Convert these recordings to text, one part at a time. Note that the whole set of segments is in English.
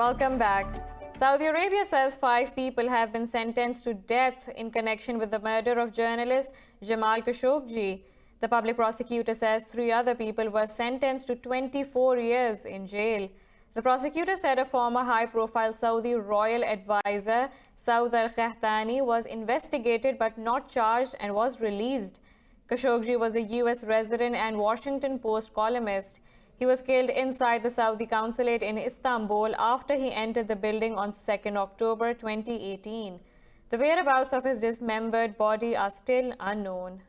Welcome back. Saudi Arabia says 5 people have been sentenced to death in connection with the murder of journalist Jamal Khashoggi. The public prosecutor says 3 other people were sentenced to 24 years in jail. The prosecutor said a former high-profile Saudi royal advisor, Saud al-Qahtani, was investigated but not charged and was released. Khashoggi was a U.S. resident and Washington Post columnist. He was killed inside the Saudi consulate in Istanbul after he entered the building on 2nd October 2018. The whereabouts of his dismembered body are still unknown.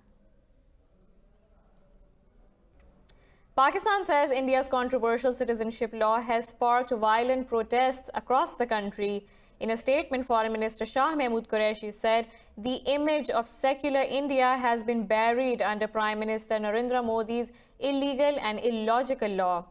Pakistan says India's controversial citizenship law has sparked violent protests across the country. In a statement, Foreign Minister Shah Mahmood Qureshi said the image of secular India has been buried under Prime Minister Narendra Modi's illegal and illogical law.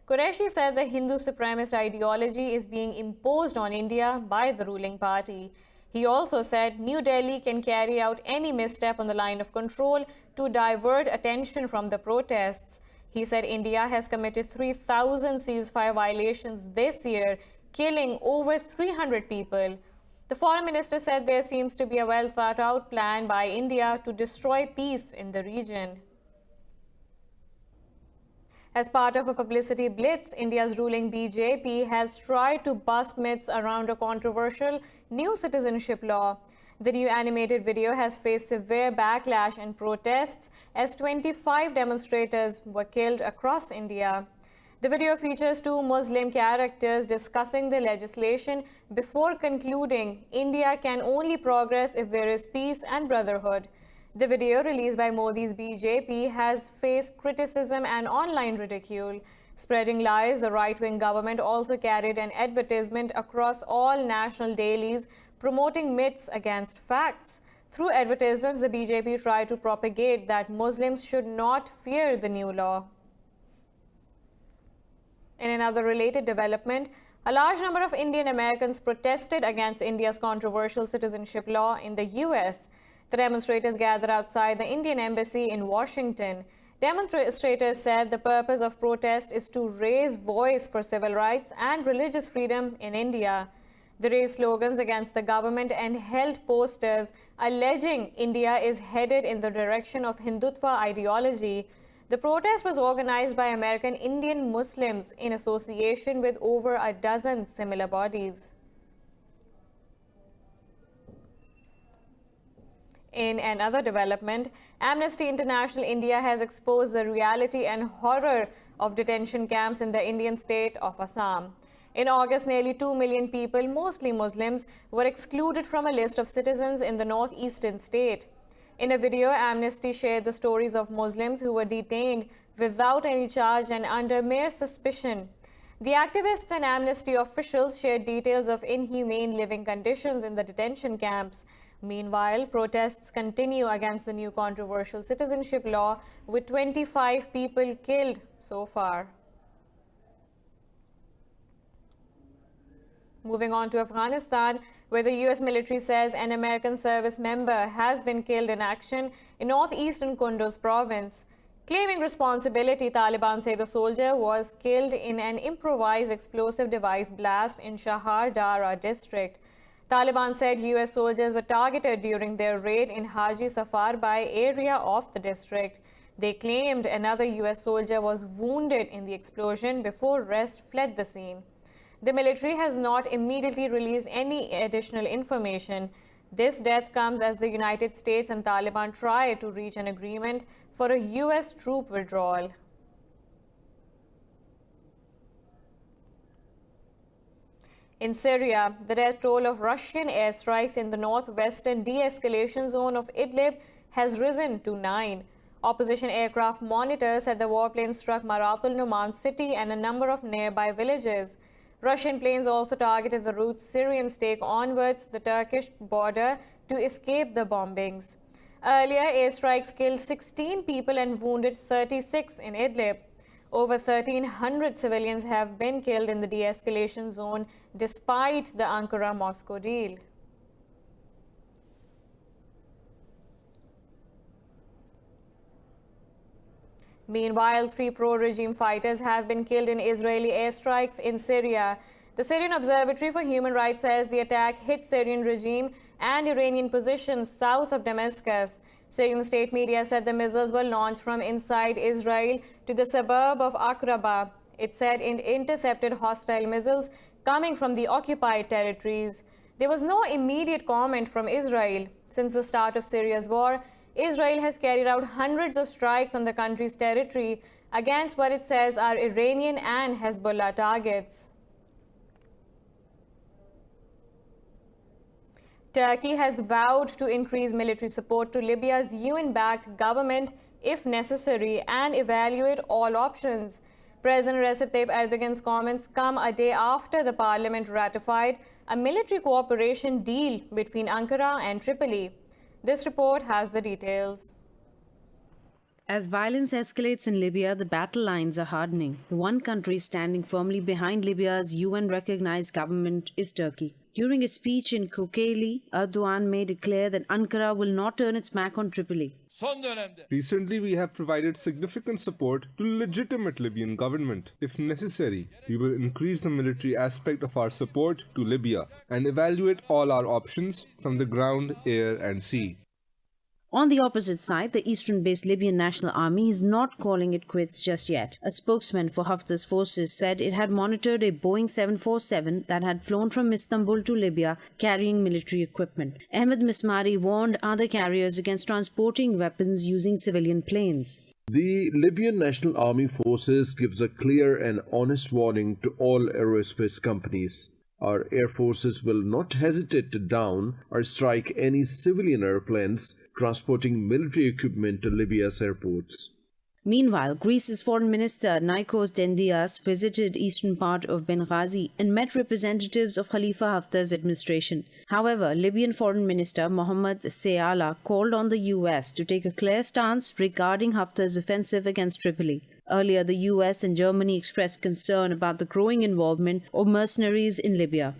Qureshi said the Hindu supremacist ideology is being imposed on India by the ruling party. He also said New Delhi can carry out any misstep on the line of control to divert attention from the protests. He said India has committed 3,000 ceasefire violations this year, killing over 300 people. The foreign minister said there seems to be a well-thought-out plan by India to destroy peace in the region. As part of a publicity blitz, India's ruling BJP has tried to bust myths around a controversial new citizenship law. The new animated video has faced severe backlash and protests as 25 demonstrators were killed across India. The video features 2 Muslim characters discussing the legislation before concluding India can only progress if there is peace and brotherhood. The video, released by Modi's BJP, has faced criticism and online ridicule. Spreading lies, the right-wing government also carried an advertisement across all national dailies promoting myths against facts. Through advertisements, the BJP tried to propagate that Muslims should not fear the new law. In another related development, a large number of Indian Americans protested against India's controversial citizenship law in the U.S. The demonstrators gathered outside the Indian embassy in Washington. Demonstrators said the purpose of protest is to raise voice for civil rights and religious freedom in India. They raised slogans against the government and held posters alleging India is headed in the direction of Hindutva ideology. The protest was organized by American Indian Muslims in association with over a dozen similar bodies. In another development, Amnesty International India has exposed the reality and horror of detention camps in the Indian state of Assam. In August, nearly 2 million people, mostly Muslims, were excluded from a list of citizens in the northeastern state. In a video, Amnesty shared the stories of Muslims who were detained without any charge and under mere suspicion. The activists and Amnesty officials shared details of inhumane living conditions in the detention camps. Meanwhile, protests continue against the new controversial citizenship law, with 25 people killed so far. Moving on to Afghanistan, where the U.S. military says an American service member has been killed in action in northeastern Kunduz province. Claiming responsibility, Taliban say the soldier was killed in an improvised explosive device blast in Shahar Dara district. Taliban said U.S. soldiers were targeted during their raid in Haji Safarbai area of the district. They claimed another U.S. soldier was wounded in the explosion before rest fled the scene. The military has not immediately released any additional information. This death comes as the United States and Taliban try to reach an agreement for a U.S. troop withdrawal. In Syria, the death toll of Russian airstrikes in the northwestern de-escalation zone of Idlib has risen to 9. Opposition aircraft monitors said the warplane struck Maratul Numan city and a number of nearby villages. Russian planes also targeted the route Syrians take onwards the Turkish border to escape the bombings. Earlier, airstrikes killed 16 people and wounded 36 in Idlib. Over 1,300 civilians have been killed in the de-escalation zone despite the Ankara-Moscow deal. Meanwhile, 3 pro-regime fighters have been killed in Israeli airstrikes in Syria. The Syrian Observatory for Human Rights says the attack hit Syrian regime and Iranian positions south of Damascus. Syrian state media said the missiles were launched from inside Israel to the suburb of Aqraba. It said it intercepted hostile missiles coming from the occupied territories. There was no immediate comment from Israel. Since the start of Syria's war, Israel has carried out hundreds of strikes on the country's territory against what it says are Iranian and Hezbollah targets. Turkey has vowed to increase military support to Libya's UN-backed government if necessary and evaluate all options. President Recep Tayyip Erdogan's comments come a day after the parliament ratified a military cooperation deal between Ankara and Tripoli. This report has the details. As violence escalates in Libya, the battle lines are hardening. The one country standing firmly behind Libya's UN-recognized government is Turkey. During a speech in Kocaeli, Erdogan made it clear that Ankara will not turn its back on Tripoli. Recently, we have provided significant support to legitimate Libyan government. If necessary, we will increase the military aspect of our support to Libya and evaluate all our options from the ground, air and sea. On the opposite side, the eastern-based Libyan National Army is not calling it quits just yet. A spokesman for Haftar's forces said it had monitored a Boeing 747 that had flown from Istanbul to Libya carrying military equipment. Ahmed Mismari warned other carriers against transporting weapons using civilian planes. The Libyan National Army Forces gives a clear and honest warning to all aerospace companies. Our air forces will not hesitate to down or strike any civilian airplanes transporting military equipment to Libya's airports. Meanwhile, Greece's Foreign Minister Nikos Dendias visited eastern part of Benghazi and met representatives of Khalifa Haftar's administration. However, Libyan Foreign Minister Mohammed Seala called on the US to take a clear stance regarding Haftar's offensive against Tripoli. Earlier, the US and Germany expressed concern about the growing involvement of mercenaries in Libya.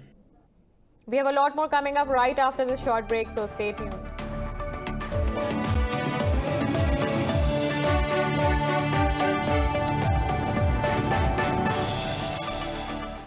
We have a lot more coming up right after this short break, so stay tuned.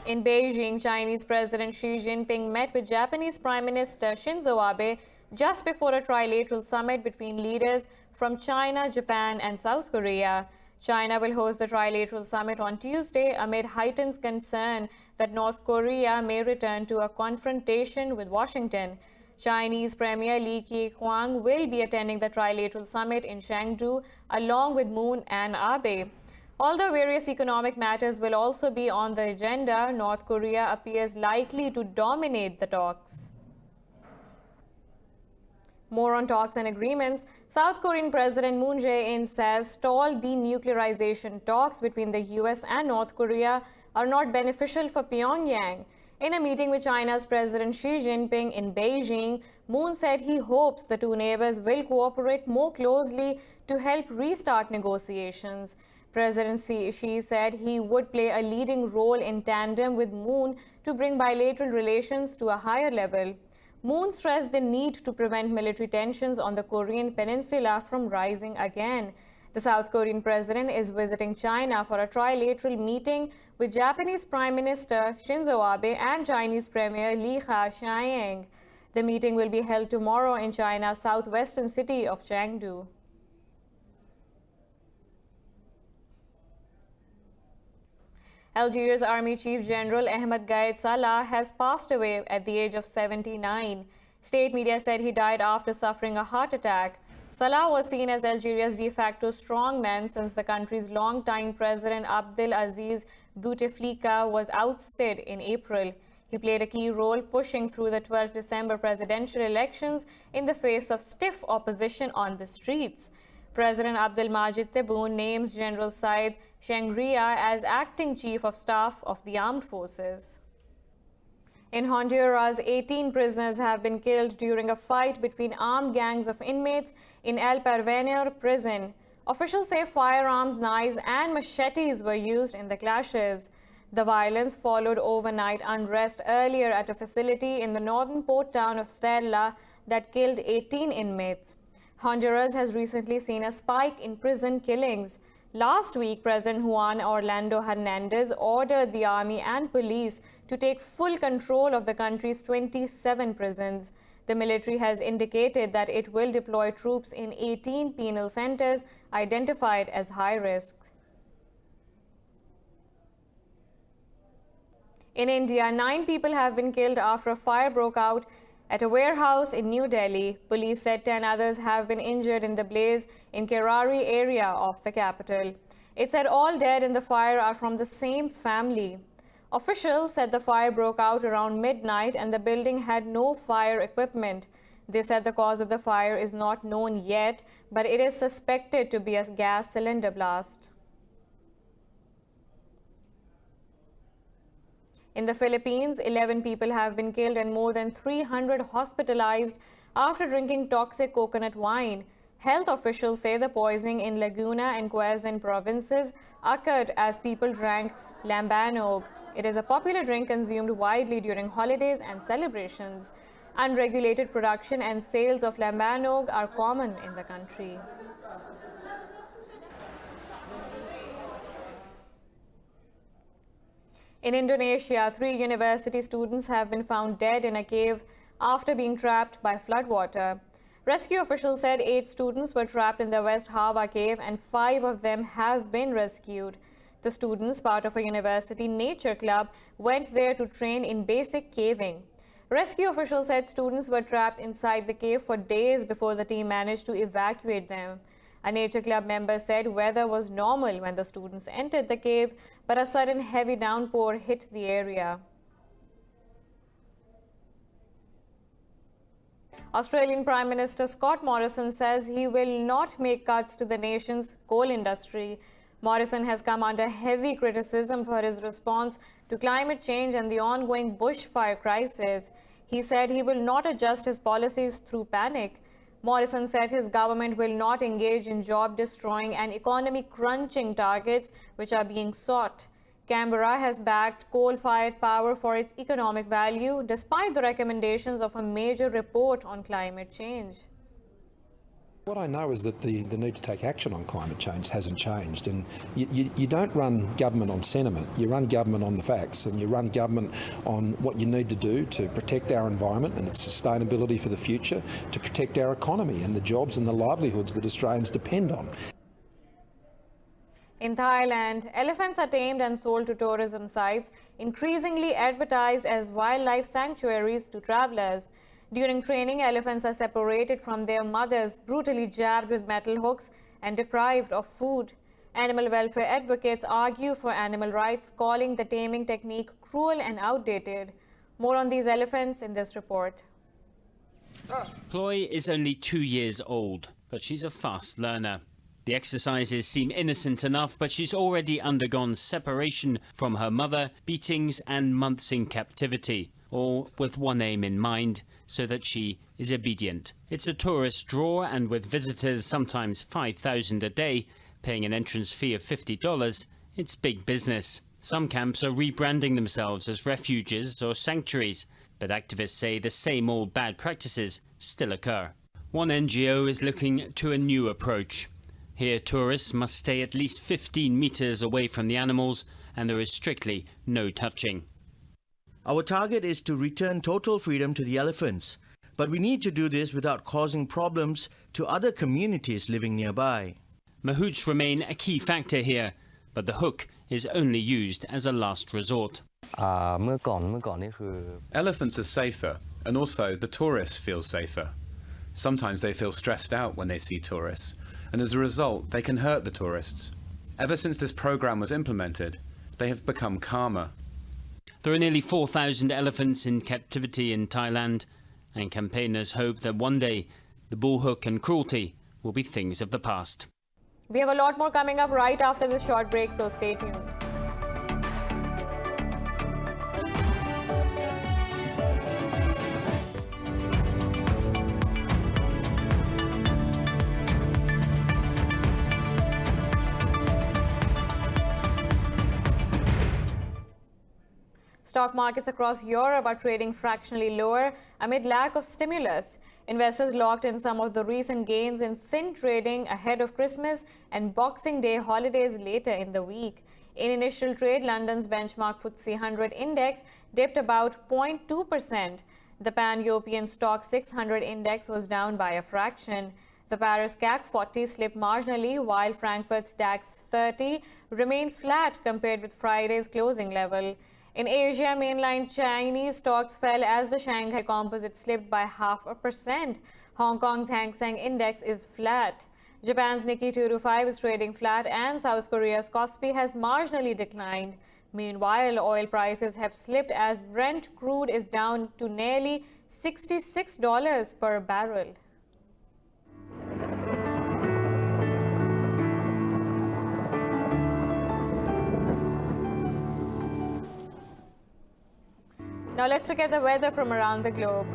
In Beijing, Chinese President Xi Jinping met with Japanese Prime Minister Shinzo Abe just before a trilateral summit between leaders from China, Japan and South Korea. China will host the trilateral summit on Tuesday amid heightened concern that North Korea may return to a confrontation with Washington. Chinese Premier Li Keqiang will be attending the trilateral summit in Chengdu along with Moon and Abe. Although various economic matters will also be on the agenda, North Korea appears likely to dominate the talks. More on talks and agreements. South Korean President Moon JaeIn says stalled denuclearization talks between the US and North Korea are not beneficial for Pyongyang. In a meeting with China's President Xi Jinping in Beijing, Moon said he hopes the two neighbors will cooperate more closely to help restart negotiations. President Xi said he would play a leading role in tandem with Moon to bring bilateral relations to a higher level. Moon stressed the need to prevent military tensions on the Korean peninsula from rising again. The South Korean president is visiting China for a trilateral meeting with Japanese Prime Minister Shinzo Abe and Chinese Premier Li Keqiang. The meeting will be held tomorrow in China's southwestern city of Chengdu. Algeria's Army Chief General Ahmed Gaid Salah has passed away at the age of 79. State media said he died after suffering a heart attack. Salah was seen as Algeria's de facto strongman since the country's longtime president Abdel Aziz Bouteflika was ousted in April. He played a key role pushing through the 12 December presidential elections in the face of stiff opposition on the streets. President Abdelmajid Tebboune names General Said Shengria as acting chief of staff of the armed forces. In Honduras, 18 prisoners have been killed during a fight between armed gangs of inmates in El Porvenir prison. Officials say firearms, knives and machetes were used in the clashes. The violence followed overnight unrest earlier at a facility in the northern port town of Tella that killed 18 inmates. Honduras has recently seen a spike in prison killings. Last week, President Juan Orlando Hernandez ordered the army and police to take full control of the country's 27 prisons. The military has indicated that it will deploy troops in 18 penal centers identified as high risk. In India, 9 people have been killed after a fire broke out at a warehouse in New Delhi. Police said 10 others have been injured in the blaze in Kerari area of the capital. It said all dead in the fire are from the same family. Officials said the fire broke out around midnight and the building had no fire equipment. They said the cause of the fire is not known yet, but it is suspected to be a gas cylinder blast. In the Philippines, 11 people have been killed and more than 300 hospitalized after drinking toxic coconut wine. Health officials say the poisoning in Laguna and Quezon provinces occurred as people drank lambanog. It is a popular drink consumed widely during holidays and celebrations. Unregulated production and sales of lambanog are common in the country. In Indonesia, 3 university students have been found dead in a cave after being trapped by floodwater. Rescue officials said 8 students were trapped in the West Java cave and 5 of them have been rescued. The students, part of a university nature club, went there to train in basic caving. Rescue officials said students were trapped inside the cave for days before the team managed to evacuate them. A nature club member said weather was normal when the students entered the cave, but a sudden heavy downpour hit the area. Australian Prime Minister Scott Morrison says he will not make cuts to the nation's coal industry. Morrison has come under heavy criticism for his response to climate change and the ongoing bushfire crisis. He said he will not adjust his policies through panic. Morrison said his government will not engage in job-destroying and economy-crunching targets which are being sought. Canberra has backed coal-fired power for its economic value, despite the recommendations of a major report on climate change. What I know is that the need to take action on climate change hasn't changed, and you don't run government on sentiment, you run government on the facts, and you run government on what you need to do to protect our environment and its sustainability for the future, to protect our economy and the jobs and the livelihoods that Australians depend on. In Thailand, elephants are tamed and sold to tourism sites, increasingly advertised as wildlife sanctuaries to travelers. During training, elephants are separated from their mothers, brutally jabbed with metal hooks and deprived of food. Animal welfare advocates argue for animal rights, calling the taming technique cruel and outdated. More on these elephants in this report. Chloe is only 2 years old, but she's a fast learner. The exercises seem innocent enough, but she's already undergone separation from her mother, beatings and months in captivity, all with one aim in mind, so that she is obedient. It's a tourist draw, and with visitors sometimes 5,000 a day, paying an entrance fee of $50, it's big business. Some camps are rebranding themselves as refuges or sanctuaries, but activists say the same old bad practices still occur. One NGO is looking to a new approach. Here, tourists must stay at least 15 meters away from the animals, and there is strictly no touching. Our target is to return total freedom to the elephants, but we need to do this without causing problems to other communities living nearby. Mahouts remain a key factor here, but the hook is only used as a last resort. Elephants are safer, and also the tourists feel safer. Sometimes they feel stressed out when they see tourists, and as a result they can hurt the tourists. Ever since this program was implemented, they have become calmer. There are nearly 4,000 elephants in captivity in Thailand, and campaigners hope that one day the bullhook and cruelty will be things of the past. We have a lot more coming up right after this short break, so stay tuned. Stock markets across Europe are trading fractionally lower amid lack of stimulus. Investors locked in some of the recent gains in thin trading ahead of Christmas and Boxing Day holidays later in the week. In initial trade, London's benchmark FTSE 100 index dipped about 0.2%. The Pan-European Stock 600 index was down by a fraction. The Paris CAC 40 slipped marginally, while Frankfurt's DAX 30 remained flat compared with Friday's closing level. In Asia, mainland Chinese stocks fell as the Shanghai Composite slipped by 0.5%. Hong Kong's Hang Seng Index is flat. Japan's Nikkei 225 is trading flat, and South Korea's Kospi has marginally declined. Meanwhile, oil prices have slipped as Brent crude is down to nearly $66 per barrel. Now let's look at the weather from around the globe.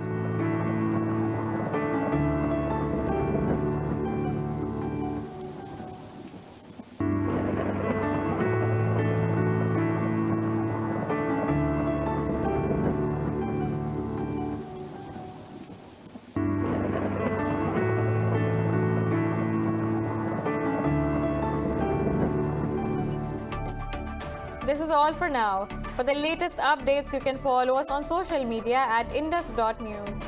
This is all for now. For the latest updates, you can follow us on social media at indus.news.